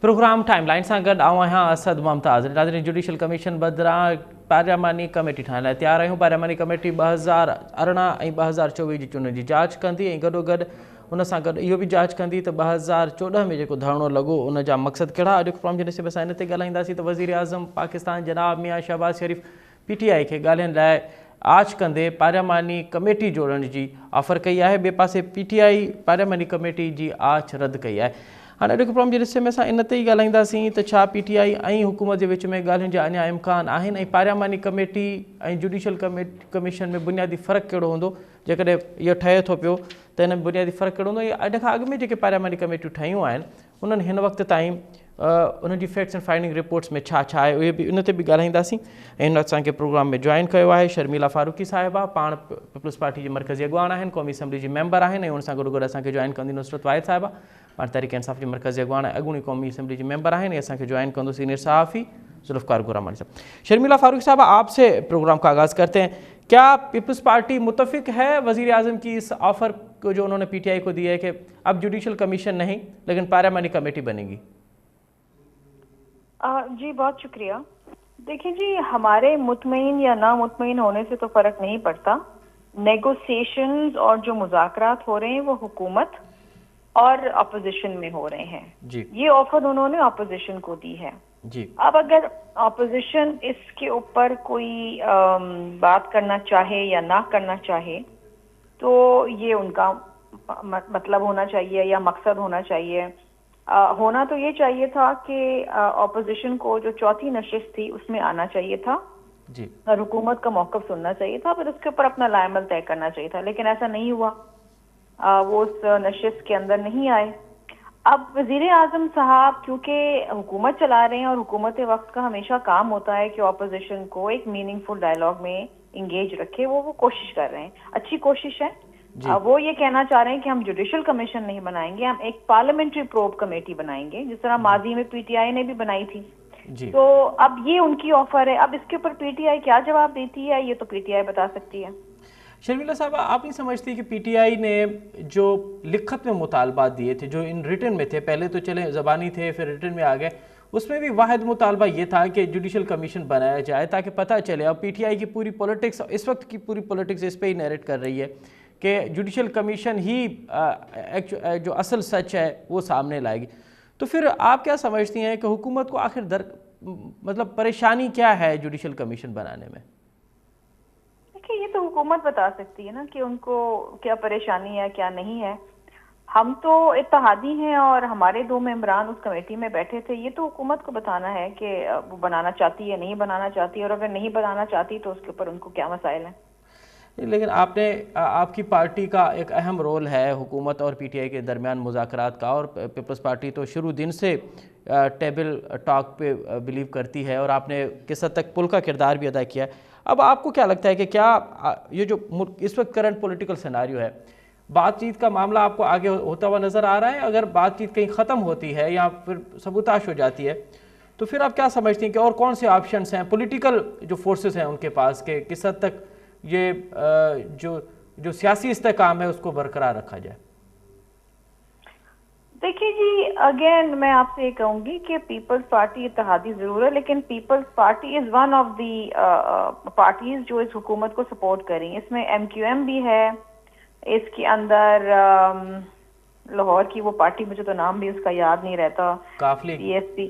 Programme timeline से गॾु आऊं आहियां असद मुमताज़। नाज़रीन, जुडिशल कमीशन बदिरां पार्लियामानी कमेटी ठाहिण लाइ तयारु आहियूं। पार्लियामानी कमेटी 2018 ऐं 2024 जी चूंडुनि जी जांच कंदी ऐं गॾोगॾु उन सां गॾु इहो बि जांच कंदी त 2014 में जेको धरणो लॻो उन जा मक़सद कहिड़ा। अॼु प्रोग्राम जे निसिब सां इन ते ॻाल्हाईंदासीं त वज़ीर आज़म पाकिस्तान जनाब मियां शहबाज़ शरीफ़ PTI खे ॻाल्हाइण लाइ आच कंदे पार्लियामानी कमेटी जोड़ण जी ऑफर कई आहे। ॿिए पासे PTI पार्लियामानी कमेटी जी आच रद्द कई आहे। हाँ, अॼु प्रोग्राम जे निसिब में असां इन ते ई ॻाल्हाईंदासीं त छा PTI ऐं हुकूमत जे विच में ॻाल्हियुनि जा अञा इम्कान आहिनि ऐं पार्लियामानी कमेटी ऐं जुडिशल कमीशन में बुनियादी फ़र्क़ु कहिड़ो हूंदो। जेकॾहिं इहो ठहे थो पियो त हिन में बुनियादी फ़र्क़ु कहिड़ो हूंदो। अॼु खां अॻु में जेके पार्लियामानी कमेटियूं ठहियूं आहिनि उन्हनि हिन वक़्त ताईं उन्हनि जी फैक्ट्स एंड फाइंडिंग रिपोर्ट्स में छा छा आहे उहे बि उन ते बि ॻाल्हाईंदासीं। ऐं हिन असांखे प्रोग्राम में जॉइन कयो आहे शर्मिला फारूकी साहिबा, पाण पीपल्स पार्टी जी मरकज़ी अॻवान आहिनि, क़ौमी असम्बली जी मेंबर आहिनि। ऐं उन सां गॾोगॾु असांखे जॉइन कंदी नुसरत वाहिद साहिबा, पाण तहरीक इंसाफ़ जी मरकज़ी अॻवान अॻूणी क़ौमी असम्बली जी मेंबर आहिनि। ऐं असांखे जॉइन कंदो सीनियर सहाफ़ी जुल्फ़कार गुरामानी साहब। शर्मिला फारूकी साहबा, आपसे प्रोग्राम का आगाज़ करते हैं। क्या पीपल्स पार्टी मुत्तफ़िक है वज़ीर आज़म की इस ऑफ़र को जो उन्होंने PTI को दिया है कि अब जुडिशल कमीशन नहीं लेकिन पार्लियामानी कमेटी बनेगी? जी बहुत शुक्रिया। देखिए जी, हमारे मुतमईन या ना मुतमईन होने से तो फर्क नहीं पड़ता। नेगोशिएशंस और जो मुज़ाकरात हो रहे हैं वो हुकूमत और अपोजिशन में हो रहे हैं जी। ये ऑफर उन्होंने अपोजिशन को दी है जी। अब अगर अपोजिशन इसके ऊपर कोई बात करना चाहे या ना करना चाहे तो ये उनका मतलब होना चाहिए या मकसद होना चाहिए। होना तो ये चाहिए था कि ऑपोजिशन को जो चौथी नशिस्त थी उसमें आना चाहिए था जी। और हुकूमत का मौक़िफ़ सुनना चाहिए था, फिर उसके ऊपर अपना लाएमल तय करना चाहिए था, लेकिन ऐसा नहीं हुआ। वो उस नशिस्त के अंदर नहीं आए। अब वज़ीर आज़म साहब क्योंकि हुकूमत चला रहे हैं और हुकूमत वक्त का हमेशा काम होता है कि ऑपोजिशन को एक मीनिंगफुल डायलॉग में इंगेज रखे, वो कोशिश कर रहे हैं, अच्छी कोशिश है। वो ये कहना चाह रहे हैं कि हम जुडिशल कमीशन नहीं बनाएंगे, हम एक पार्लियामेंट्री प्रोब कमेटी बनाएंगे जिस तरह माजी में PTI ने भी बनाई थी जी। तो अब ये उनकी ऑफर है। अब इसके ऊपर PTI क्या जवाब देती है ये तो PTI बता सकती है। शर्मिला साहब, आप नहीं समझती कि PTI ने जो लिखत में मुतालबात दिए थे, जो इन रिटन में थे, पहले तो चले ज़बानी थे फिर रिटन में आ गए, उसमें भी वाहिद मुतालबा ये था कि जुडिशल कमीशन बनाया जाए ताकि पता चले। अब PTI की पूरी पॉलिटिक्स, इस वक्त की पूरी पॉलिटिक्स इस पर ही नैरेट कर रही है कि जुडिशल कमीशन ही जो असल सच है वो सामने लाएगी। तो फिर आप क्या समझती हैं कि हुकूमत को आखिर मतलब परेशानी क्या है जुडिशल कमीशन बनाने में? देखिए, ये तो हुकूमत बता सकती है ना कि उनको क्या परेशानी है क्या नहीं है। हम तो इत्तेहादी हैं और हमारे 2 मेंबरान उस कमेटी में बैठे थे। ये तो हुकूमत को बताना है कि वो बनाना चाहती है नहीं बनाना चाहती, और अगर नहीं बनाना चाहती तो उसके ऊपर उनको क्या मसाइल हैं। लेकिन आपकी पार्टी का एक अहम रोल है हुकूमत और PTI के दरमियान मुज़ाकरात का, और पीपल्स पार्टी तो शुरू दिन से टेबल टॉक पे बिलीव करती है और आपने किस हद तक पुल का किरदार भी अदा किया है। अब आपको क्या लगता है कि क्या ये जो इस वक्त करंट पॉलिटिकल सिनेरियो है, बातचीत का मामला आपको आगे होता हुआ नज़र आ रहा है? अगर बातचीत कहीं ख़त्म होती है या फिर सबूताश हो जाती है तो फिर आप क्या समझती हैं कि और कौन से ऑप्शंस हैं पॉलिटिकल जो फोर्सेस हैं उनके पास के किस हद तक ये जो सियासी इस्तेकाम है उसको बरकरार रखा जाए? देखिए जी, अगेन मैं आपसे ये कहूंगी कि पीपल्स पार्टी इत्तेहादी जरूर है, लेकिन Peoples Party is one of the parties जो इस हुकूमत को सपोर्ट कर रही है। इसमें MQM भी है, इसके अंदर लाहौर की वो पार्टी, मुझे तो नाम भी उसका याद नहीं रहता, CSP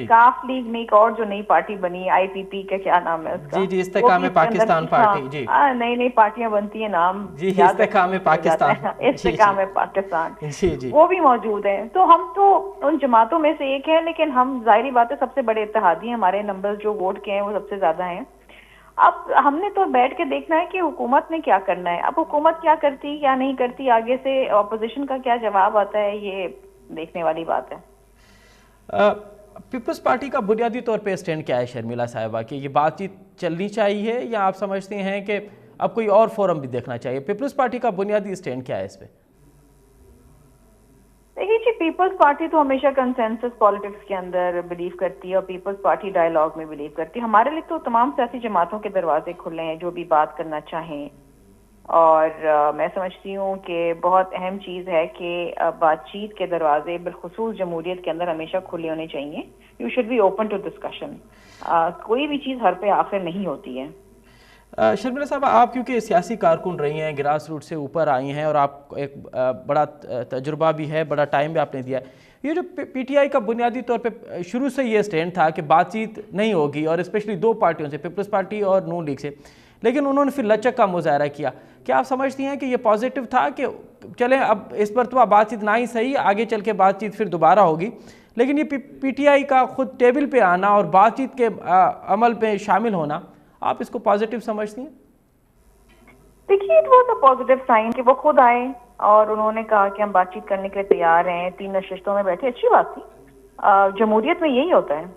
काफ लीग में एक और जो नई पार्टी बनी IPP का क्या नाम है उसका? जी, इस्तेकाम में पाकिस्तान पार्टी। जी, नई पार्टियां बनती है, नाम जी, इस्तेकाम में पाकिस्तान, इस्तेकाम में पाकिस्तान। जी जी, वो भी मौजूद है। तो हम तो उन जमातों में से एक है, लेकिन हम जाहिर बात है सबसे बड़े इत्तेहादी हैं, हमारे नंबर जो वोट के हैं वो सबसे ज्यादा हैं। अब हमने तो बैठ के देखना है कि हुकूमत ने क्या करना है। अब हुकूमत क्या करती क्या नहीं करती, आगे से ऑपोजिशन का क्या जवाब आता है, ये देखने वाली बात है। पीपल्स पार्टी का बुनियादी तौर पे स्टैंड क्या है शर्मिला साहिबा, कि ये बातचीत चलनी चाहिए या आप समझते हैं कि अब कोई और फोरम भी देखना चाहिए? पीपल्स पार्टी का बुनियादी स्टैंड क्या है इस पे? देखिए जी, पीपल्स पार्टी तो हमेशा कंसेंसस पॉलिटिक्स के अंदर बिलीव करती है और पीपल्स पार्टी डायलॉग में बिलीव करती है। हमारे लिए तो तमाम सियासी जमातों के दरवाजे खुले हैं, जो भी बात करना चाहें और मैं समझती हूँ कि बहुत अहम चीज़ है कि बातचीत के दरवाजे बिलखुसूस जमहूरियत के अंदर हमेशा खुले होने चाहिए। You should be open to discussion. कोई भी चीज़ हर पे आखिर नहीं होती है। शर्मिला साहब, आप क्योंकि सियासी कारकुन रही हैं, ग्रास रूट से ऊपर आई हैं और आप एक बड़ा तजुर्बा भी है, बड़ा टाइम भी आपने दिया है। ये जो पीटीआई का बुनियादी तौर पे शुरू से ये स्टैंड था कि बातचीत नहीं होगी, और स्पेशली दो पार्टियों से, पीपल्स पार्टी और नून लीग से, लेकिन उन्होंने फिर लचक का मुजाहरा किया। क्या आप समझती हैं कि ये पॉजिटिव था कि चलें अब इस पर तो बातचीत ना ही सही, आगे चल के बातचीत फिर दोबारा होगी, लेकिन ये पीटीआई का खुद टेबल पे आना और बातचीत के अमल पे शामिल होना, आप इसको पॉजिटिव समझती हैं? देखिए, it was a positive sign कि वो खुद आए और उन्होंने कहा कि हम बातचीत करने के लिए तैयार हैं। 3 नशिस्तों में बैठे, अच्छी बात थी। जमहूरियत में यही होता है।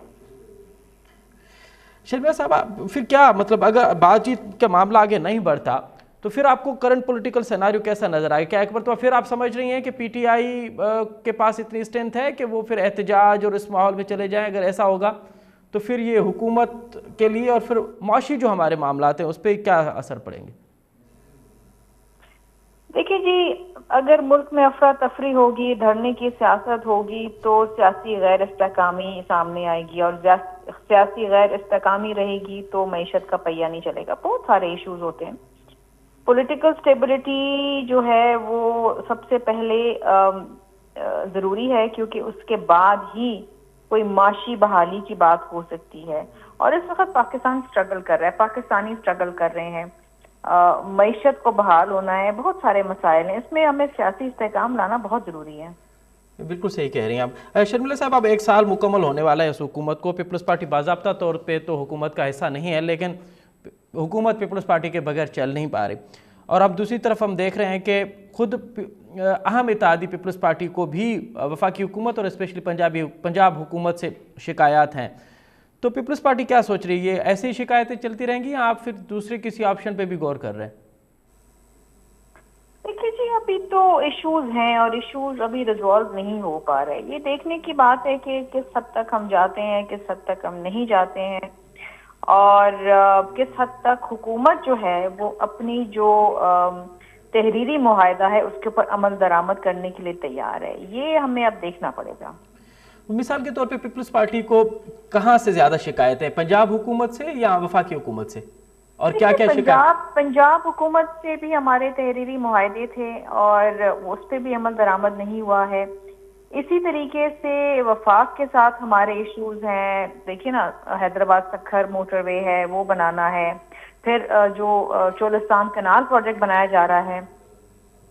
शर्मिला साहब, फिर क्या मतलब अगर बातचीत का मामला आगे नहीं बढ़ता तो फिर आपको करंट पॉलिटिकल सिनेरियो कैसा नजर आएगा? क्या एक बार तो फिर आप समझ रही हैं कि पीटीआई के पास इतनी स्ट्रेंथ है कि वो फिर एहतजाज और इस माहौल में चले जाएं? अगर ऐसा होगा तो फिर ये हुकूमत के लिए और फिर माशी जो हमारे मामलात हैं उस पर क्या असर पड़ेंगे? देखिए जी, अगर मुल्क में अफरा तफरी होगी, धरने की सियासत होगी, तो सियासी गैर इस्तेकामी सामने आएगी, और सियासी गैर इस्तेकामी रहेगी तो मईशत का पहिया नहीं चलेगा। बहुत सारे इश्यूज होते हैं। पॉलिटिकल स्टेबिलिटी जो है वो सबसे पहले जरूरी है, क्योंकि उसके बाद ही कोई माशी बहाली की बात हो सकती है। और इस वक्त पाकिस्तान स्ट्रगल कर रहा है, पाकिस्तानी स्ट्रगल कर रहे हैं। मईशत को बहाल होना है, बहुत सारे मसाइल हैं, इसमें हमें सियासी इस्तेकाम लाना बहुत जरूरी है। बिल्कुल सही कह रही हैं आप। शर्मिला साहब, अब 1 साल मुकम्मल होने वाला है इस हुकूमत को। पीपल्स पार्टी बाज़ाब्ता तौर पे तो हुकूमत का हिस्सा नहीं है, लेकिन हुकूमत पीपल्स पार्टी के बगैर चल नहीं पा रही। और अब दूसरी तरफ हम देख रहे हैं कि खुद अहम इत्तेहादी पीपल्स पार्टी को भी वफाकी हुकूमत और स्पेशली पंजाब हुकूमत से शिकायत हैं। तो पीपल्स पार्टी क्या सोच रही है? ऐसी ही शिकायतें चलती रहेंगी या आप फिर दूसरे किसी ऑप्शन पे भी गौर कर रहे हैं? देखिए जी, अभी तो इश्यूज हैं और इश्यूज अभी रिजॉल्व नहीं हो पा रहे। ये देखने की बात है कि किस हद तक हम जाते हैं, किस हद तक हम नहीं जाते हैं, और किस हद तक हुकूमत जो है वो अपनी जो तहरीरी मुआहदा है उसके ऊपर अमल दरामद करने के लिए तैयार है। ये हमें अब देखना पड़ेगा। मिसाल के तौर पे पीपल्स पार्टी को कहाँ से ज्यादा शिकायत है, पंजाब हुकूमत से या वफाकी हुकूमत से? और क्या क्या शिकायत? पंजाब हुकूमत से भी हमारे तहरीरी मुआहदे थे और उस पर भी अमल दरामद नहीं हुआ है। इसी तरीके से वफाक के साथ हमारे इश्यूज हैं। देखिए ना, हैदराबाद सखर मोटरवे है, वो बनाना है। फिर जो चोलिस्तान कनाल प्रोजेक्ट बनाया जा रहा है,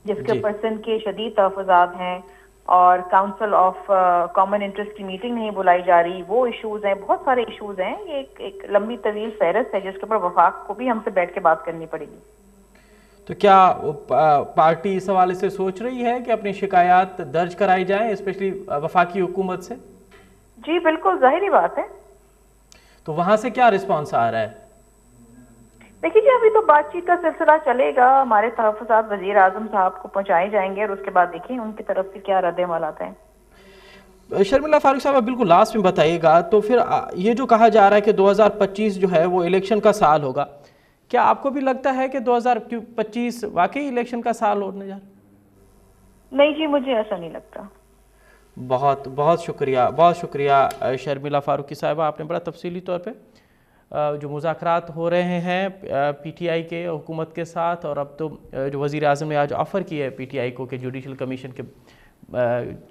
जिसके ऊपर सिंध के शदीद तहफ़्फ़ुज़ात हैं, और काउंसिल ऑफ कॉमन इंटरेस्ट की मीटिंग नहीं बुलाई जा रही, वो इश्यूज हैं। बहुत सारे इश्यूज हैं। ये एक लंबी तवील फहरिस्त है जिसके ऊपर वफाक को भी हमसे बैठ के बात करनी पड़ेगी। तो क्या पार्टी इस हवाले से सोच रही है कि अपनी शिकायत दर्ज कराई जाए, स्पेशली वफाकी हुकूमत से? जी बिल्कुल, जाहिर बात है। तो वहां से क्या रिस्पॉन्स आ रहा है? देखिए जी, अभी तो बातचीत का सिलसिला चलेगा। हमारे तहफ़्फ़ुज़ात वज़ीर आज़म साहब को पहुंचाए जाएंगे और उसके बाद देखिए उनकी तरफ से क्या रद्द-ए-अमल आता है। शर्मिला फारूक साहब, बिल्कुल लास्ट में बताइएगा, तो फिर ये जो कहा जा रहा है कि 2025 जो है वो इलेक्शन का साल होगा, क्या आपको भी लगता है कि 2025 वाकई इलेक्शन का साल होने जा रहा है? नहीं जी, मुझे ऐसा नहीं लगता। बहुत बहुत शुक्रिया शर्मिला फारूकी साहिबा, आपने बड़ा तफसीली तौर पे जो मुज़ाकरात हो रहे हैं पीटीआई के हुकूमत के साथ, और अब तो जो वज़ीर आज़म ने आज ऑफ़र की है पीटीआई को कि जुडिशल कमीशन के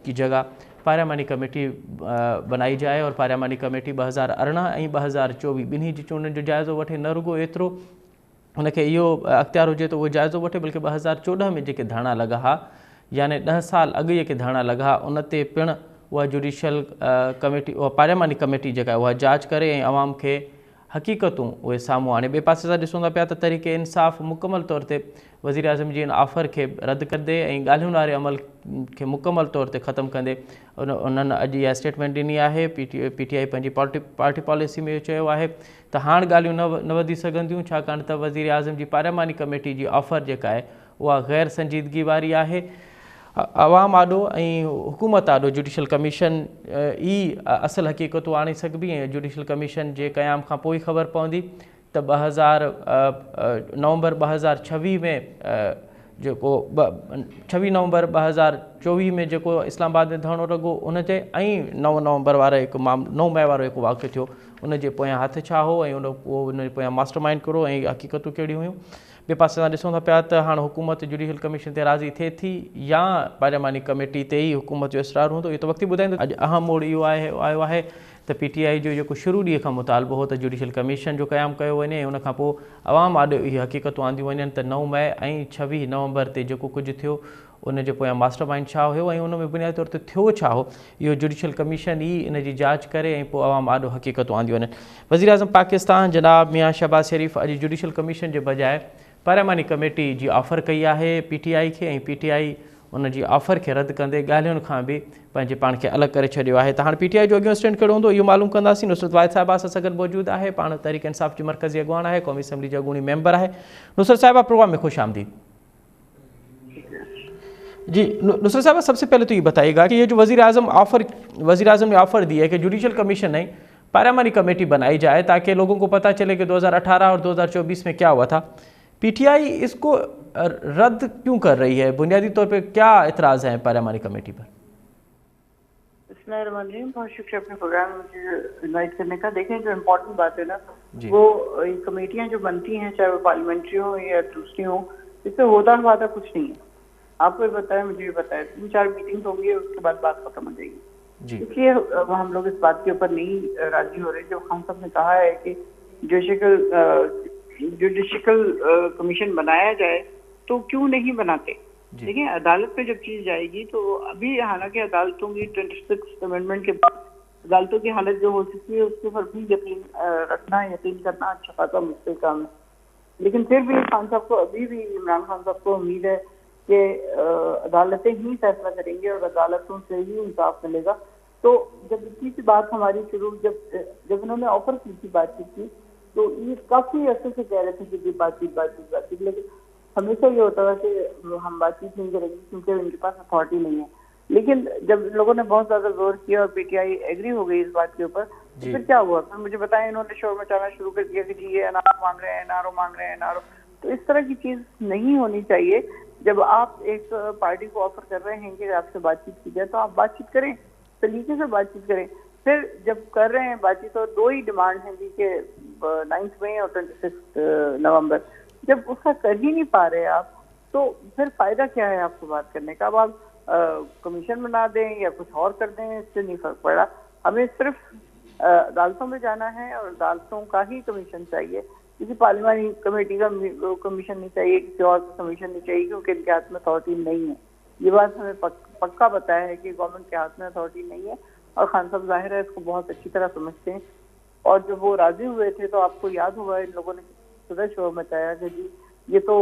की जगह पार्लियामानी कमेटी बनाई जाए, और पार्लियामानी कमेटी 2018 ऐं 2024 ॿिन्ही जी चूंडुनि जो जाइज़ो वठे। न रुगो एतिरो उनखे इहो अख़्तियार हुजे त उहो जाइज़ो वठे, बल्कि 2014 में जेके धारणा लॻा हा, यानी 10 साल अॻु जेके धारणा लॻा, उन ते पिणु उहा जुडिशल कमेटी, उहा पार्लियामानी कमेटी जेका आहे उहा जांच करे ऐं आवाम खे हक़ीक़तूं उहे साम्हूं आणे। ॿिए पासे सां ॾिसूं था पिया त तरीक़े इंसाफ़ मुकमल तौर ते वज़ीर आज़म जी इन ऑफ़र खे रद्द कंदे ऐं ॻाल्हियुनि वारे अमल खे मुकमल तौर ते ख़तमु कंदे उन्हनि अॼु इहा स्टेटमेंट ॾिनी आहे। पीटीआई पंहिंजी पार्टी पॉलिसी में चयो आहे त हाणे ॻाल्हियूं न वधी सघंदियूं, छाकाणि त वज़ीर आज़म जी पार्लियामानी कमेटी जी ऑफ़र जेका आहे उहा गैर संजीदगी वारी आहे। अवाम आॾो ऐं हुकूमत आॾो जुडिशल कमीशन ई असल हक़ीक़तूं आणे सघिबी, ऐं जुडिशल कमीशन जे क़याम खां पोइ ख़बर पवंदी त नवंबर 2026 में जेको 26 नवंबर 2024 में जेको इस्लामाबाद में धरणो लॻो उनजे ऐं 9 नवंबर वारो हिकु 9 मई वारो हिकु वाक़ियो थियो, उनजे पोयां हथ छा हो ऐं उनजे पोयां मास्टर माइंड कहिड़ो ऐं हक़ीक़तूं कहिड़ियूं हुयूं। ॿिए पासे असां ॾिसूं था पिया त हाणे हुकूमत जुडिशल कमीशन ते राज़ी थिए थी या पार्लियामानी कमेटी ते ई हुकूमत जो इसरार हूंदो, इहो त वक़्तु ॿुधाईंदो। अॼु अहम मोड़ इहो आयो आहे त PTI जो जेको शुरू ॾींहं खां मुतालबो हो त जुडिशल कमीशन जो क़यामु कयो वञे, उनखां पोइ अवाम आॾे इहे हक़ीक़तूं आंदियूं वञनि त 9 मई ऐं 26 नवंबर ते जेको कुझु थियो उनजे पोयां मास्टर माइंड छा हुयो ऐं उन में बुनियादी तौर ते थियो छा हो, इहो जुडिशल कमीशन ई इन जी जांच करे ऐं पोइ अवाम आॾो हक़ीक़तूं आंदियूं वञनि। वज़ीर आज़म पाकिस्तान जनाब मियां शहबाज शरीफ़ अॼु जुडिशल कमीशन जे बजाए पार्लियामानी कमेटी जी ऑफर कई आहे PTI खे, ऐं PTI उन जी ऑफर खे रद्द कंदे ॻाल्हियुनि खां बि पंहिंजे पाण खे अलॻि करे छॾियो आहे। त हाणे PTI जो अॻियों स्टैंड कहिड़ो हूंदो इहो मालूम कंदासीं। नुसरत वाहिद साहिबा सां गॾु मौजूदु आहे, पाण तहरीक इंसाफ़ जी मरकज़ी अॻवान आहे, क़ौमी असम्बली जी अॻूणी मेंबर आहे। नुसरत साहिबा प्रोग्राम में खुश आमदीद। जी नुसरत साहब, सबसे पहले तो ये बताइएगा कि ये जो वज़ीर आज़म ने ऑफ़र दी है कि जुडिशल कमीशन नहीं पार्लियामानी कमेटी बनाई जाए ताकि लोगों को पता चले कि 2018 और 2024 में क्या हुआ था, PTI इसको रद्द क्यों कर रही है? बुनियादी तौर पे क्या एतराज़ हैं पार्लियामानी कमेटी पर? बहुत शुक्रिया अपने प्रोग्राम में मुझे इन्वाइट करने का। देखें, जो इम्पोर्टेंट बात है ना, वो कमेटियां जो बनती हैं, चाहे वो पार्लियामेंट्री हो या दूसरी हो, इससे होता हुआ कुछ नहीं है। आपको भी बताया, मुझे भी बताया, 3-4 मीटिंग होंगी, उसके बाद बात खत्म हो जाएगी। इसलिए हम लोग इस बात के ऊपर नहीं राजी हो रहे। जो खान साहब ने कहा है कि जुडिशियल कमीशन बनाया जाए, तो क्यों नहीं बनाते? देखिए, अदालत पे जब चीज जाएगी तो अभी हालांकि अदालतों की 26 अमेंडमेंट के बाद अदालतों की हालत जो हो चुकी है उसके ऊपर भी यकीन करना अच्छा खासा मुश्किल काम है। लेकिन फिर भी खान साहब को, अभी भी इमरान खान साहब को उम्मीद है कि अदालतें ही फैसला करेंगी और अदालतों से ही इंसाफ मिलेगा। तो जब इतनी सी बात हमारी शुरू, जब उन्होंने ऑफर की थी, बातचीत की, तो ये काफी अर्से से कह रहे थे कि बातचीत, लेकिन हमेशा ये होता था कि हम बातचीत नहीं करेंगे क्योंकि उनके पास अथॉरिटी नहीं है। लेकिन जब लोगों ने बहुत ज्यादा जोर किया और PTI एग्री हो गई इस बात के ऊपर, तो फिर क्या हुआ? फिर मुझे बताया, इन्होंने शोर मचाना शुरू कर दिया कि जी ये NRO मांग रहे हैं, NRO मांग रहे हैं, NRO। तो इस तरह की चीज नहीं होनी चाहिए। जब आप एक पार्टी को ऑफर कर रहे हैं कि आपसे बातचीत की जाए, तो आप बातचीत करें, तरीके से बातचीत करें। फिर जब कर रहे हैं बातचीत, और 2 ही डिमांड है जी के 9 मई और 26 नवंबर, जब उसका कर ही नहीं पा रहे आप, तो फिर फायदा क्या है आपको बात करने का? अब आप कमीशन बना दें या कुछ और कर दें, इससे नहीं फर्क पड़ा। हमें सिर्फ अदालतों में जाना है और अदालतों का ही कमीशन चाहिए। किसी पार्लियामानी कमेटी का कमीशन नहीं चाहिए, किसी और का कमीशन नहीं चाहिए, क्योंकि इनके हाथ में अथॉरिटी नहीं है। ये बात हमें पक्का बताया है कि गवर्नमेंट के हाथ में अथॉरिटी नहीं है, और खान साहब जाहिर है इसको बहुत अच्छी तरह समझते हैं। और जब वो राजी हुए थे तो आपको याद होगा इन लोगों ने सुबह शोर मचाया कि जी ये तो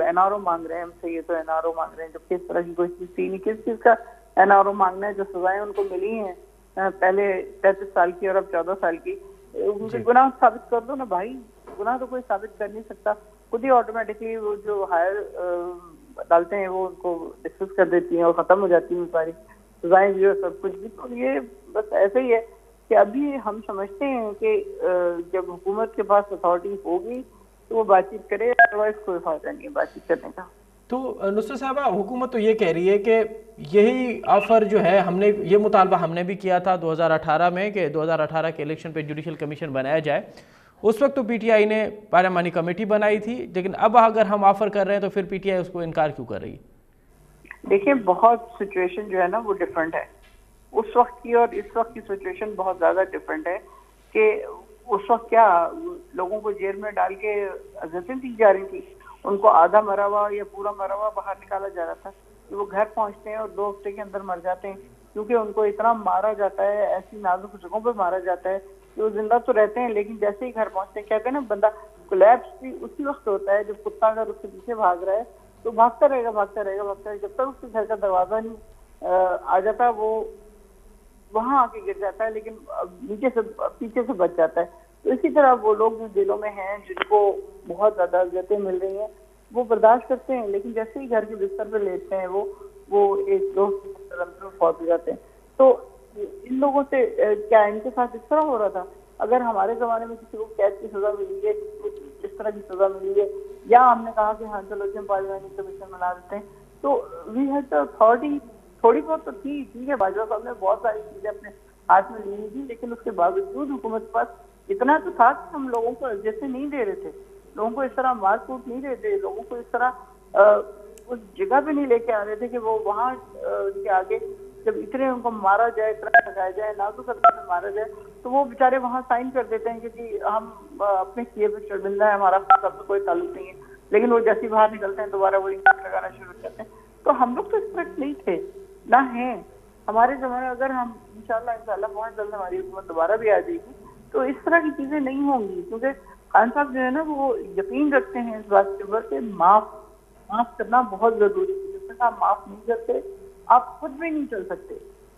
NRO मांग रहे हैं हमसे, ये तो NRO मांग रहे हैं, जबकि इस तरह की कोई चीज थी नहीं। किस चीज का NRO मांगना है? जो सजाएं उनको मिली हैं, पहले 33 साल की और अब 14 साल की, उनके गुनाह साबित कर दो ना भाई। गुनाह तो कोई साबित कर नहीं सकता, खुद ही ऑटोमेटिकली वो जो हायर अदालतें हैं वो उनको डिस्कस कर देती हैं और खत्म हो जाती हैं सारी सजाएं भी और सब कुछ भी। तो ये बस ऐसे ही है कि अभी हम समझते हैं कि जब हुकूमत के पास अथॉरिटी होगी तो वो बातचीत करे, अदरवाइज कोई फायदा नहीं है बातचीत करने का। तो नुसरत साहबा, हुकूमत तो ये कह रही है कि यही ऑफर जो है, हमने ये मुतालबा हमने भी किया था 2018 में कि 2018 के इलेक्शन पे जुडिशल कमीशन बनाया जाए। उस वक्त तो PTI ने पार्लियामानी कमेटी बनाई थी, लेकिन अब अगर हम ऑफर कर रहे हैं तो फिर PTI उसको इनकार क्यों कर रही है? देखिए, बहुत सिचुएशन जो है ना वो डिफरेंट है। उस वक्त की और इस वक्त की सिचुएशन बहुत ज्यादा डिफरेंट है कि उस वक्त क्या लोगों को जेल में डाल के अज़तें दी जा रही थी, उनको आधा मरा हुआ या पूरा मरा हुआ बाहर निकाला जा रहा था कि वो घर पहुंचते हैं और 2 हफ्ते के अंदर मर जाते हैं, क्योंकि उनको इतना मारा जाता है, ऐसी नाजुक जगहों पर मारा जाता है कि वो जिंदा तो रहते हैं लेकिन जैसे ही घर पहुंचते हैं, कहते हैं ना बंदा कोलैप्स भी उसी वक्त होता है जब कुत्ता अगर उसके पीछे भाग रहा है तो भागता रहेगा, जब तक उसके घर का दरवाजा नहीं आ जाता वो वहां आके गिर जाता है, लेकिन पीछे से बच जाता है। तो इसी तरह वो लोग जो जेलों में हैं, जिनको बहुत ज्यादा अज़तें मिल रही हैं, वो बर्दाश्त करते हैं, लेकिन जैसे ही घर के बिस्तर पे लेटते हैं वो 1-2 फौत हो जाते हैं। तो इन लोगों से क्या इनके साथ इस तरह हो रहा था? अगर हमारे जमाने में किसी को कैद की सजा मिली है, किसी को इस तरह की सजा मिली है, या हमने कहा कि हाँ चलो जी हम पार्लियामेंट्री कमीशन बना देते हैं, तो वी हैड द अथॉरिटी, थोड़ी बहुत तो थी, ठीक है, बाजवा साहब ने बहुत सारी चीजें अपने हाथ में ली थी, लेकिन उसके बावजूद हुकूमत के पास इतना तो था कि हम लोगों को जैसे नहीं दे रहे थे, लोगों को इस तरह मारकूट नहीं दे थे, लोगों को इस तरह उस जगह पे नहीं लेके आ रहे थे कि वो वहाँ के आगे जब इतने उनको मारा जाए, इतना लगाया जाए, नाजुक अंदाज में मारा जाए, तो वो बेचारे वहाँ साइन कर देते हैं कि जी हम अपने किए पे शर्मिंदा है, हमारा सबसे कोई ताल्लुक नहीं है, लेकिन वो जैसे बाहर निकलते हैं दोबारा वो इंसाफ लगाना शुरू करते हैं। तो हम लोग तो इस तरह नहीं थे ना है हमारे जमाने। अगर हम इंशाल्लाह बहुत जल्द हमारी हुकूमत दोबारा भी आ जाएगी तो इस तरह की चीजें नहीं होंगी, क्योंकि खान साहब जो है ना वो यकीन रखते हैं इस बात के ऊपर कि माफ करना बहुत जरूरी है। जब तक आप माफ नहीं करते आप खुद भी नहीं चल सकते।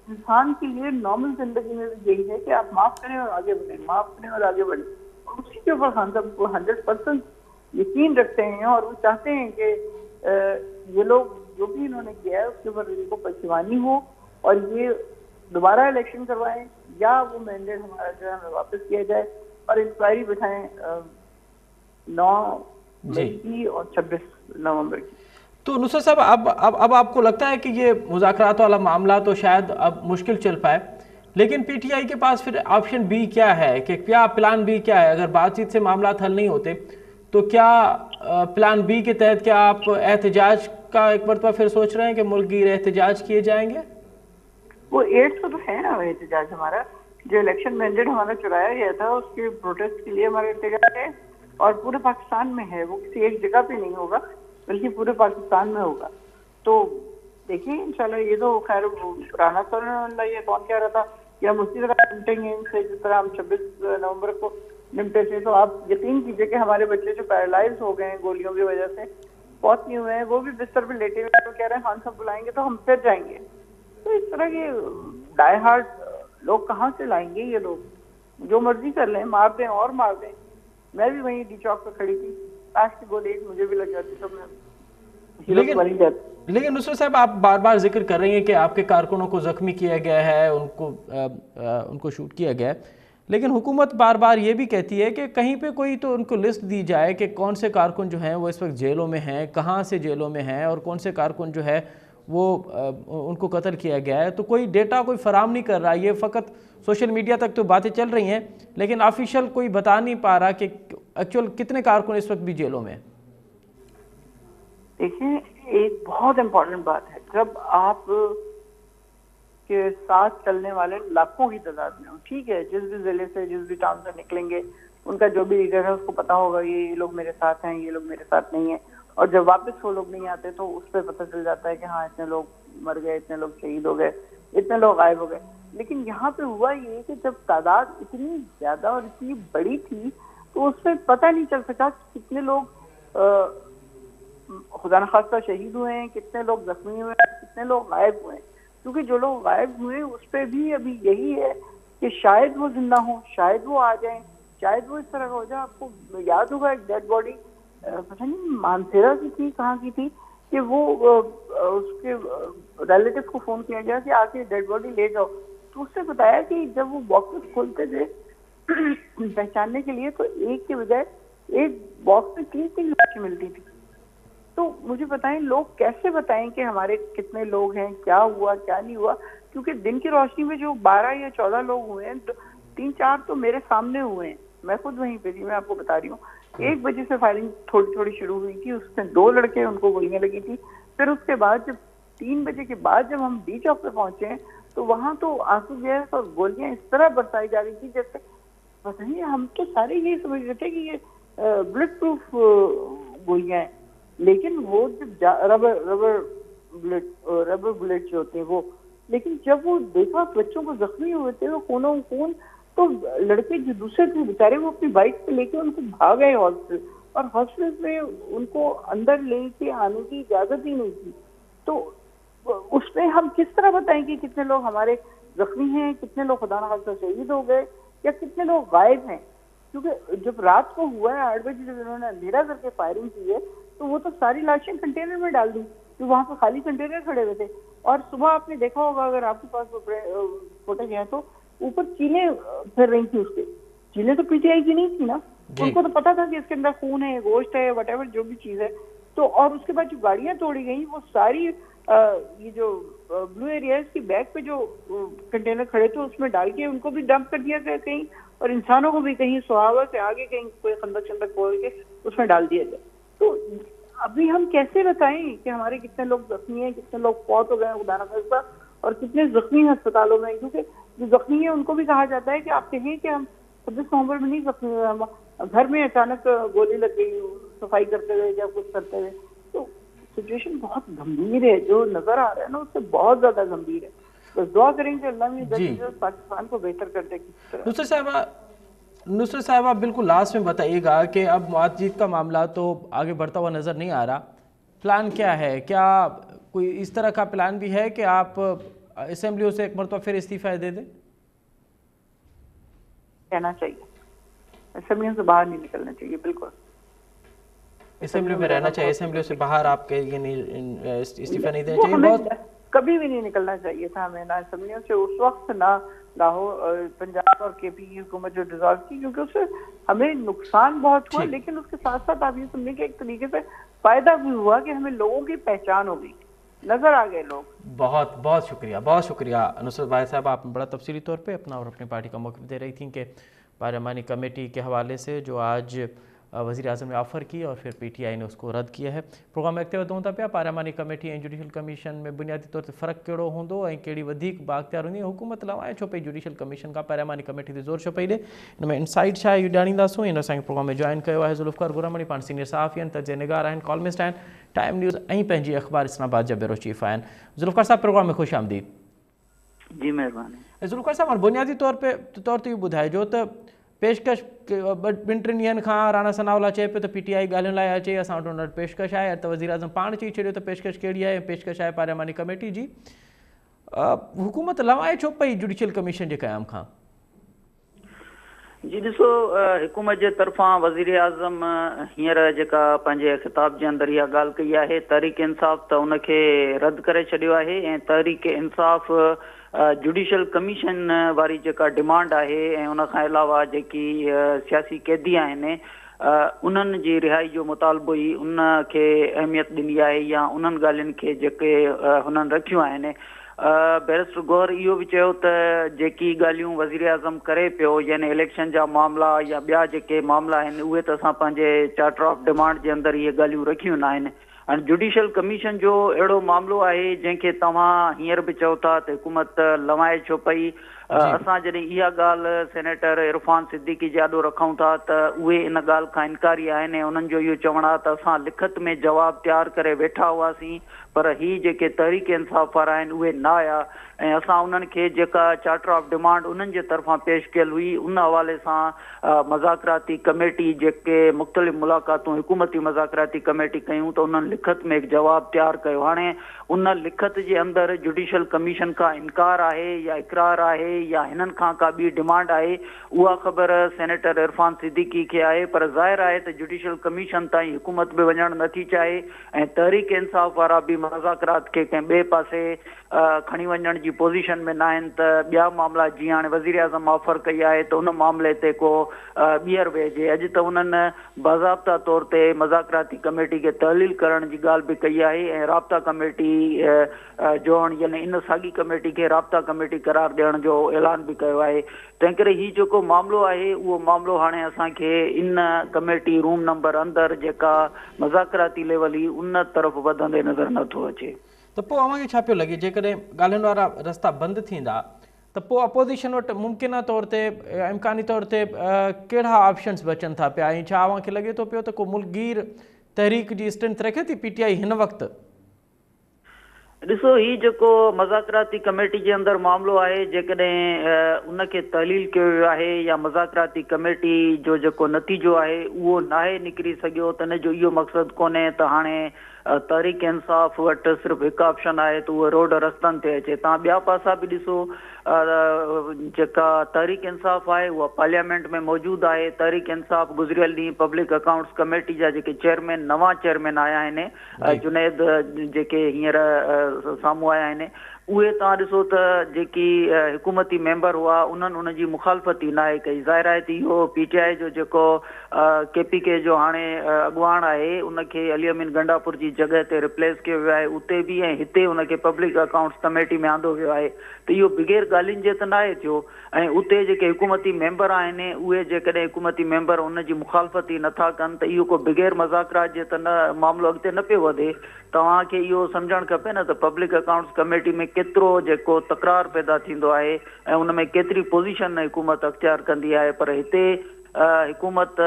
इंसान के लिए नॉर्मल जिंदगी में भी यही है कि आप माफ करें और आगे बढ़े, माफ करें और आगे बढ़े, और उसी के ऊपर खान साहब को 100% यकीन रखते हैं और वो चाहते हैं कि ये लोग जो भी इन्होंने किया है उसके ऊपर इनको पछतानी हो और ये दोबारा इलेक्शन करवाएं, या वो मैंडेट हमारा जो है हमें वापस किया जाए और इंक्वायरी बिठाएं 9 मई की और 26 नवंबर की। तो नुसरत साहब, अब आपको लगता है कि ये मुज़ाकरात वाला मामला तो शायद अब मुश्किल चल पाए, लेकिन पीटीआई के पास फिर ऑप्शन बी क्या है, कि क्या प्लान बी क्या है? अगर बातचीत से मामला हल नहीं होते तो क्या प्लान बी के तहत क्या आप एहतजाज का एक मरतबा फिर सोच रहे हैं कि मुल्कगीर एहतजाज किए जाएंगे? वो 800 तो है ना एहतजाज हमारा, जो इलेक्शन मैंडेट हमारा चुराया गया था उसके प्रोटेस्ट के लिए हमारा एहतजाज है और पूरे पाकिस्तान में है, वो किसी एक जगह पे नहीं होगा बल्कि पूरे पाकिस्तान में होगा। तो देखिए इंशाल्लाह, ये तो खैर राना सर ये कौन कह रहा था कि हम उसी तरह निपटेंगे इनसे जिस तरह हम 26 नवंबर को निपटे थे। तो आप यकीन कीजिए कि हमारे बच्चे जो पैरालाइज हो गए हैं गोलियों की वजह से, बहुत नहीं हुए हैं, वो भी बिस्तर पे लेटे हुए कह रहे हैं खान साहब बुलाएंगे तो हम फिर जाएंगे। तो इस तरह के डाई हार्ड लोग कहाँ से लाएंगे? ये लोग जो मर्जी कर लें, मार दें और मार दें। मैं भी वहीं डी चौक पे खड़ी थी, काश की गोली मुझे भी लग जाती तो मैं लेकिन नुसरत साहब, आप बार बार जिक्र कर रही हैं कि आपके कारकुनों को जख्मी किया गया है, उनको शूट किया गया है, लेकिन हुकूमत बार बार ये भी कहती है कि कहीं पे कोई तो उनको लिस्ट दी जाए कि कौन से कारकुन जो हैं वो इस वक्त जेलों में हैं, कहाँ से जेलों में हैं, और कौन से कारकुन जो है वो उनको कत्ल किया गया है। तो कोई डेटा कोई फराम नहीं कर रहा, ये फ़कत सोशल मीडिया तक तो बातें चल रही हैं, लेकिन ऑफिशियल कोई बता नहीं पा रहा कि एक्चुअल कितने कारकुन इस वक्त भी जेलों में। देखिए, एक बहुत इम्पोर्टेंट बात है, जब आप के साथ चलने वाले लाखों की तादाद में हो, ठीक है, जिस भी जिले से जिस भी टाउन से निकलेंगे उनका जो भी लीडर है उसको पता होगा ये लोग मेरे साथ हैं, ये लोग मेरे साथ नहीं है, और जब वापस वो लोग नहीं आते तो उस पर पता चल जाता है कि हाँ इतने लोग मर गए, इतने लोग शहीद हो गए, इतने लोग गायब हो गए। लेकिन यहाँ पे हुआ ये कि जब तादाद इतनी ज्यादा और इतनी बड़ी थी तो उसमें पता नहीं चल सका कितने लोग खुदा न खास्ता शहीद हुए हैं, कितने लोग जख्मी हुए हैं, कितने लोग गायब हुए हैं। क्योंकि जो लोग गायब हुए उस पर भी अभी यही है कि शायद वो जिंदा हो, शायद वो आ जाए, शायद वो इस तरह का हो जाए। आपको याद होगा एक डेड बॉडी पता नहीं मानसेरा की थी, कहाँ की थी, कि वो उसके रिलेटिव को फोन किया गया कि आके डेड बॉडी ले जाओ, तो उसने बताया कि जब वो बॉक्सेस खोलते थे पहचानने के लिए तो एक के बजाय एक बॉक्स में 3-3 लाशें मिलती थी। तो मुझे बताएं, लोग कैसे बताएं कि हमारे कितने लोग हैं, क्या हुआ क्या नहीं हुआ? क्योंकि दिन की रोशनी में जो 12 या 14 लोग हुए हैं, 3-4 तो मेरे सामने हुए हैं, मैं खुद वहीं पे थी, मैं आपको बता रही हूँ। 1 बजे से फायरिंग थोड़ी थोड़ी शुरू हुई थी, उसमें 2 लड़के उनको गोलियां लगी थी। फिर उसके बाद जब 3 बजे के बाद जब हम डी चौक पे पहुंचे तो वहां तो आंसू गैस और गोलियां इस तरह बरसाई जा रही थी जैसे पता नहीं, हम तो सारे यही समझ रहे थे कि ये बुलेट प्रूफ गोलियां हैं, लेकिन वो जब रबर बुलेट जो होते हैं वो, लेकिन जब वो देखा बच्चों को जख्मी हुए थे वो खून, तो लड़के जो दूसरे थे बेचारे वो अपनी बाइक पे लेके उनको भाग गए हॉस्पिटल, और हॉस्पिटल में उनको अंदर लेके आने की इजाजत ही नहीं थी। तो उसमें हम किस तरह बताएं कि कितने लोग हमारे जख्मी हैं, कितने लोग खुदा न खास्ता शहीद हो गए, या कितने लोग गायब हैं? क्योंकि जब रात को हुआ है 8 बजे जब इन्होंने अंधेरा करके फायरिंग की है तो वो तो सारी लाशें कंटेनर में डाल दी, तो वहां पर खाली कंटेनर खड़े हुए थे। और सुबह आपने देखा होगा, अगर आपके पास फुटेज है तो ऊपर चीलें फिर रही थी उसके, चीजें तो पीटीआई की नहीं थी ना, उनको तो पता था कि इसके अंदर खून है, गोश्त है, वटेवर जो भी चीज है। तो और उसके बाद जो गाड़ियां तोड़ी गई वो सारी ये जो ब्लू एरियाज की बैक पे जो कंटेनर खड़े थे उसमें डाल के उनको भी डंप कर दिया गया कहीं, और इंसानों को भी कहीं सुहावा से आगे कहीं कोई खंदक शंदक खोल के उसमें डाल दिया गया। तो अभी हम कैसे बताएं कि हमारे कितने लोग जख्मी हैं, कितने लोग फौत हो गए हैं खुदा न खास्ता, और कितने जख्मी हैं अस्पतालों में, क्योंकि जो जख्मी है उनको भी कहा जाता है कि आप कहें कि हम 26 नवंबर में नहीं जख्मी हुए, हम घर में अचानक गोली लग गई सफाई करते हुए या कुछ करते हुए। तो सिचुएशन बहुत गंभीर है, जो नजर आ रहा है ना उससे बहुत ज्यादा गंभीर है। बस दुआ करेंगे अल्लाह में पाकिस्तान को बेहतर कर दे। नुसरत साहबा बिल्कुल लास्ट में बताइएगा कि अब मुआतजीत का मामला तो आगे बढ़ता हुआ नजर नहीं आ रहा, प्लान क्या है? क्या कोई इस तरह का प्लान भी है कि आप असेंबलियों से एक मरतबा फिर इस्तीफा दे दें? कहना चाहिए, असेंबलियों से बाहर नहीं निकलना चाहिए, बिल्कुल असेंबली में रहना चाहिए, असेंबलियों से बाहर आपके ये नहीं इस्तीफा नहीं देना चाहिए। बहुत कभी भी नहीं निकलना चाहिए था हमें, ना असेंबलियों से उस वक्त, ना लाहौर पंजाब और केपी की हुकूमत जो डिसॉल्व की, क्योंकि उससे हमें नुकसान बहुत हुआ, लेकिन उसके साथ साथ आप ये समझें कि एक तरीके से फायदा भी हुआ कि हमें लोगों की पहचान हो गई, नजर आ गए लोग। बहुत बहुत शुक्रिया नुसरत भाई साहब, आप बड़ा तफसीली तौर पे अपना और अपनी पार्टी का मौक़िफ़ दे रही थी कि पार्लियामानी कमेटी के हवाले से जो आज वज़ीर आज़म ने ऑफ़र की और फिर पीटीआई ने उसको रद्द किया है। प्रोग्राम अॻिते वधूं था पिया। पार्लियामानी कमेटी ऐं जुडिशल कमीशन में बुनियादी तौर ते फ़र्क़ु कहिड़ो हूंदो ऐं कहिड़ी वधीक बाख़्तियार हूंदी? हुकूमत लवाए छो पई जुडिशल कमीशन खां, पार्लियामानी कमेटी ते ज़ोर छो पई ॾे? हिन में इनसाइट छा आहे इहो ॼाणींदासूं। हिन असांखे प्रोग्राम में जॉइन कयो आहे ज़ुल्फ़िकार गुरामणी, पाण सीनियर सहाफ़ी आहिनि, तर्जुमे निगार आहिनि, कॉलमिस्ट आहिनि, टाइम न्यूज़ ऐं पंहिंजी अख़बार इस्लामाबाद जा ब्यूरो चीफ़ आहिनि। ज़ुल्फ़िकार साहब, प्रोग्राम में ख़ुशि आमदीद। जी महिरबानी। ज़ुल्फ़िकार साहब, बुनियादी तौर ते इहो ॿुधाइजो त पेशकश ॿिनि टिनि ॾींहंनि खां राणा सनावला चए पियो त पीटीआई ॻाल्हियुनि लाइ अचे, असां वटि हुन पेशकश आहे, त वज़ीर आज़म पाण चई छॾियो त पेशकश कहिड़ी आहे, पेशकश आहे पार्लियामानी कमेटी जी। हुकूमत लवाए छो पई जुडिशल कमीशन जे क़याम खां? जी ॾिसो, हुकूमत जे तरफ़ां वज़ीर आज़म हींअर जेका पंहिंजे ख़िताब जे अंदरि इहा ॻाल्हि कई आहे, तहरीक इंसाफ़ त उनखे रद्द करे छॾियो आहे ऐं तहरीक इंसाफ़ जुडिशल कमीशन वारी जेका डिमांड आहे ऐं उन खां अलावा जेकी सियासी कैदी आहिनि उन्हनि जी रिहाई जो मुतालबो ई उनखे अहमियत ॾिनी आहे या उन्हनि ॻाल्हियुनि खे जेके हुननि रखियूं आहिनि। बैरिस्टर गौहर इहो बि चयो त जेकी ॻाल्हियूं वज़ीर आज़म करे पियो, यानी इलेक्शन जा मामला या ॿिया जेके मामला आहिनि, उहे त असां पंहिंजे चार्टर ऑफ डिमांड जे अंदरि इहे ॻाल्हियूं रखियूं न आहिनि। हाणे जुडिशल कमीशन जो अहिड़ो मामिलो आहे जंहिंखे तव्हां हींअर बि चओ था त हुकूमत लवाए छो पई। असां जॾहिं इहा ॻाल्हि सेनेटर इरफान सिद्दीकी जे आॾो रखूं था त उहे इन ॻाल्हि खां इनकारी आहिनि ऐं उन्हनि जो इहो चवणु आहे त असां लिखत में जवाबु तयारु करे वेठा हुआसीं, पर ही जेके तहरीक इंसाफ़ वारा आहिनि उहे न आया ऐं असां उन्हनि खे जेका चार्टर ऑफ डिमांड उन्हनि जे तरफ़ां पेश कयल हुई उन हवाले सां मज़ाकराती कमेटी जेके मुख़्तलिफ़ मुलाक़ातूं हुकूमती मज़ाकराती कमेटी कयूं त उन्हनि लिखत में हिकु जवाबु तयारु कयो। हाणे उन लिखत जे अंदरि जुडिशल कमीशन खां इनकार आहे या इक़रार आहे या हिननि खां का ॿी डिमांड आहे, उहा ख़बर सेनेटर इरफान सिद्दीकी खे आहे, पर ज़ाहिर आहे त जुडिशल कमीशन ताईं हुकूमत बि वञणु नथी चाहे ऐं तहरीक इंसाफ़ वारा बि मुज़ाकरात खे कंहिं ॿिए पासे खणी वञण जी पोज़ीशन में न आहिनि त ॿिया मामला जीअं हाणे वज़ीर आज़म ऑफर कई आहे त उन मामले ते को ॿीहर वेहिजे। अॼु त उन्हनि बाज़ाब्ता तौर ते मज़ाकराती कमेटी खे तहलील करण जी ॻाल्हि बि कई आहे ऐं राब्ता कमेटी जोड़ण यानी इन साॻी कमेटी खे राब्ता कमेटी करार ॾियण जो ऐलान बि कयो आहे। तंहिं करे हीउ जेको मामिलो आहे उहो मामिलो हाणे असांखे इन कमेटी रूम नंबर अंदरि जेका मज़ाकराती लेवल हुई उन तरफ़ वधंदे नज़र नथो अचे। त पोइ अव्हांखे छा पियो लॻे जेकॾहिं ॻाल्हियुनि वारा रस्ता बंदि थींदा त पोइ अपोज़िशन वटि मुमकिना तौर ते इम्कानी तौर ते कहिड़ा ऑप्शन्स बचनि था पिया ऐं छा अव्हांखे लॻे थो पियो त को मुल्कगीर तहरीक जी स्ट्रेंथ रखे थी पीटीआई हिन वक़्तु? ॾिसो, हीउ जेको मज़ाकराती कमेटी जे अंदरि मामिलो आहे, जेकॾहिं उनखे तहलील कयो वियो आहे या मज़ाकराती कमेटी जो जेको नतीजो आहे उहो नाहे निकिरी सघियो त हिन जो इहो मक़सदु कोन्हे त हाणे तहरीक इंसाफ़ वटि सिर्फ़ु हिकु ऑप्शन आहे त उहो रोड रस्तनि ते अचे। तव्हां ॿिया पासा बि ॾिसो, जेका तहरीक इंसाफ़ आहे उहा पार्लियामेंट में मौजूदु आहे। तहरीक इंसाफ़ गुज़िरियल ॾींहुं पब्लिक अकाउंट्स कमेटी जा जेके नवां चेयरमैन आया आहिनि, जुनैद जेके हींअर साम्हूं आया आहिनि, उहे तव्हां ॾिसो त जेकी हुकूमती मेंबर हुआ उन्हनि उनजी मुखालफ़त ई न आहे कई। ज़ाहिर आहे त इहो PTI जो जेको KPK जो हाणे अॻुवाण आहे उनखे अली अमीन गंडापुर जी जॻह ते रिप्लेस कयो वियो आहे, उते बि ऐं हिते उनखे पब्लिक अकाउंट्स कमेटी में आंदो वियो आहे। त इहो बग़ैर ॻाल्हियुनि जे त न आहे थियो। ऐं उते जेके हुकूमती मेंबर आहिनि उहे जेकॾहिं हुकूमती मेंबर उनजी मुखालफ़त ई नथा कनि त इहो को बग़ैर मज़ाकरात जे त न मामिलो अॻिते न पियो वधे। तव्हांखे इहो सम्झणु खपे न त पब्लिक अकाउंट्स कमेटी में केतिरो जेको तकरार पैदा थींदो आहे ऐं उन में केतिरी पोज़ीशन हुकूमत अख़्तियार कंदी आहे। पर हिते हुकूमत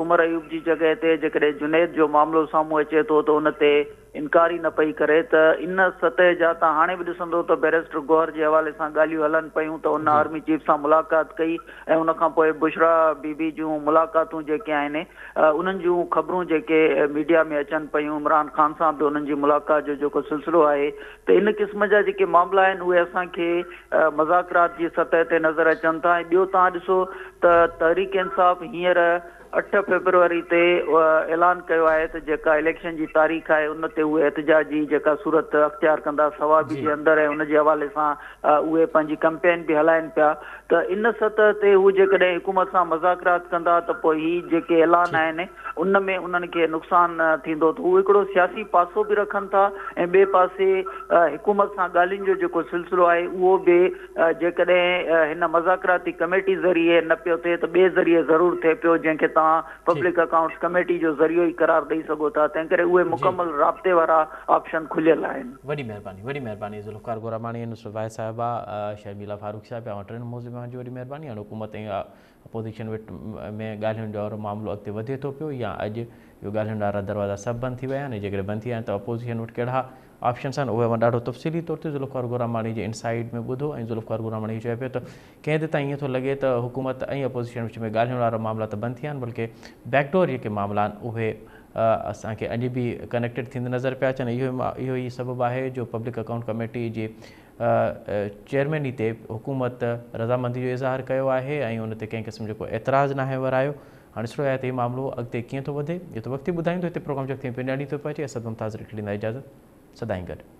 उमर अयूब जी जॻह ते जेकॾहिं जुनैद जो मामिलो साम्हूं अचे थो त उन ते इनकार ई न पई करे। त इन सतह जा तव्हां हाणे बि ॾिसंदो त बैरिस्टर गौहर जे हवाले सां ॻाल्हियूं हलनि पियूं त उन आर्मी चीफ सां मुलाक़ात कई ऐं उन खां पोइ बुशरा बीबी जूं मुलाक़ातूं जेके आहिनि उन्हनि जूं ख़बरूं जेके मीडिया में अचनि पियूं, इमरान ख़ान सां बि उन्हनि जी मुलाक़ात जो जेको सिलसिलो आहे त इन क़िस्म जा जेके मामला आहिनि उहे असांखे मज़ाकरात जी सतह ते नज़र अचनि था। ऐं ॿियो तव्हां ॾिसो त तहरीक इंसाफ़ हींअर 8 फरवरी ते ऐलान कयो आहे त जेका इलेक्शन जी तारीख़ आहे उन ते उहे एहतजाजी जेका सूरत अख़्तियार कंदा सवाबी जे अंदरि ऐं उनजे हवाले सां उहे पंहिंजी कैंपेन बि हलाइनि पिया। त इन सतह ते हू जेकॾहिं हुकूमत सां मज़ाकरात कंदा त पोइ ही जेके ऐलान आहिनि उन में उन्हनि खे नुक़सान थींदो। त हू हिकिड़ो सियासी पासो बि रखनि था ऐं ॿिए पासे हुकूमत सां ॻाल्हियुनि जो जेको सिलसिलो आहे उहो बि जेकॾहिं हिन मज़ाकराती कमेटी ज़रिए न पियो थिए त ॿिए ज़रिए ज़रूरु थिए पियो जंहिंखे तव्हां पब्लिक अकाउंट्स कमेटी जो ज़रियो ई करार ॾेई सघो था। तंहिं करे उहे मुकमल राब्ते वारा ऑप्शन खुलियल आहिनि। वॾी महिरबानी ज़ुल्फ़िकार गोरामानी, नुसरत वाहिद साहिबा, शर्मिला फारूक साहिब ऐं टिनि मौज़ूअ जी वॾी महिरबानी। हाणे हुकूमत ऐं अपोज़िशन में ॻाल्हियुनि जो मामिलो अॻिते वधे थो पियो या अॼु इहो ॻाल्हियुनि वारा दरवाज़ा सभु बंदि थी विया आहिनि। जेकॾहिं बंदि थी विया आहिनि त अपोज़िशन वटि कहिड़ा ऑप्शन्स आहिनि उहे ॾाढो तफ़सीली तौर ते ज़ुल्फ़िकार गोरामानी जे इनसाइड में ॿुधो। ऐं ज़ुल्फ़िकार गोरामानी चए पियो त कंहिं हद ताईं ईअं थो लॻे त हुकूमत ऐं अपोज़िशन विच में ॻाल्हियुनि वारा मामला त बंदि थिया आहिनि, बल्कि बैकडोर जेके मामला आहिनि उहे असांखे अॼु बि कनेक्टेड थींदे नज़र पिया अचनि। इहो ई सबबु आहे जो पब्लिक अकाउंट कमेटी जे चेयरमैनी ते हुकूमत रज़ामंदी जो इज़हार कयो आहे ऐं उन ते कंहिं क़िस्म जो को एतिराज़ नाहे वरायो। हाणे ॾिसणो आहे त इहो मामिलो अॻिते कीअं थो वधे। इहो त वक़्तु ई ॿुधाईंदो। हिते प्रोग्राम जो पिंडाणी थो पहुचे। असद मुमताज़ ॾींदा इजाज़त, सदाईं गॾु।